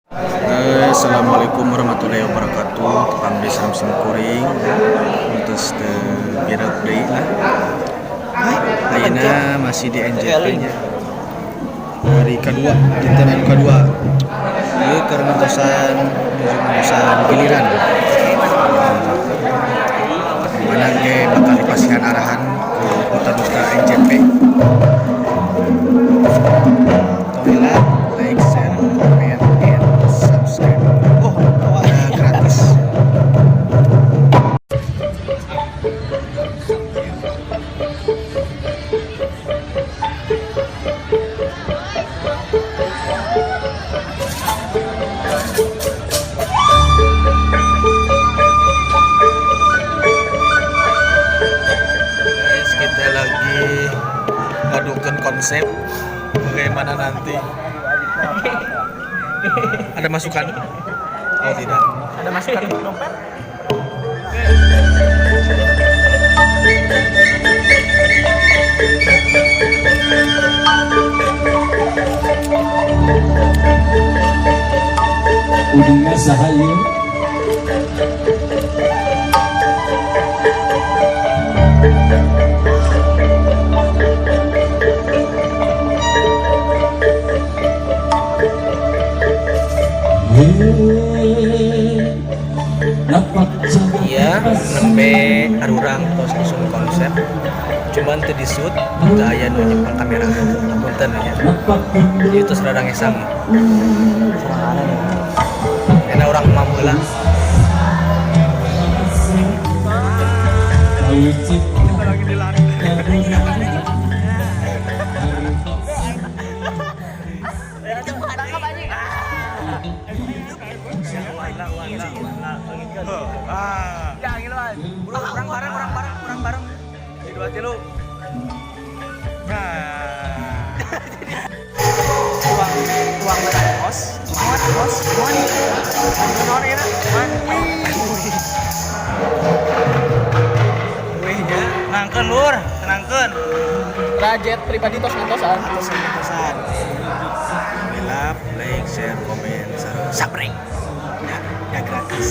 Assalamualaikum warahmatullahi wabarakatuh. Tepang di Seram Kuring terus the birak deui lah. Ayeuna masih di NJP nya. Hari kedua, di tahun kedua. Ieu keur ngutusan giliran. Mana ge bakal dipasihan arahan ke duta-duta NJP. Toilet, like, share, comment, and subscribe. Oh, gratis. Guys, kita lagi ngadukan konsep bagaimana nanti. Ada masukan? Oh tidak. Ada masukan untuk dompet? Udinya sahaya Iya, nembe arurang tos nyusun konsep. Cuman teu disut, teu aya nu nyepeng kamera. Punten ya. Ieu tos rada ngesang. Karena orang mamula. Kita lagi di lari. Kurang bareng. Di dua tilu. Tuang barang kos. Mon ini. Wih ya, nangkeun lur, tenangkeun. Rajet pribadi tos-tosan. Like, share, comment, subscribe. Ya gratis.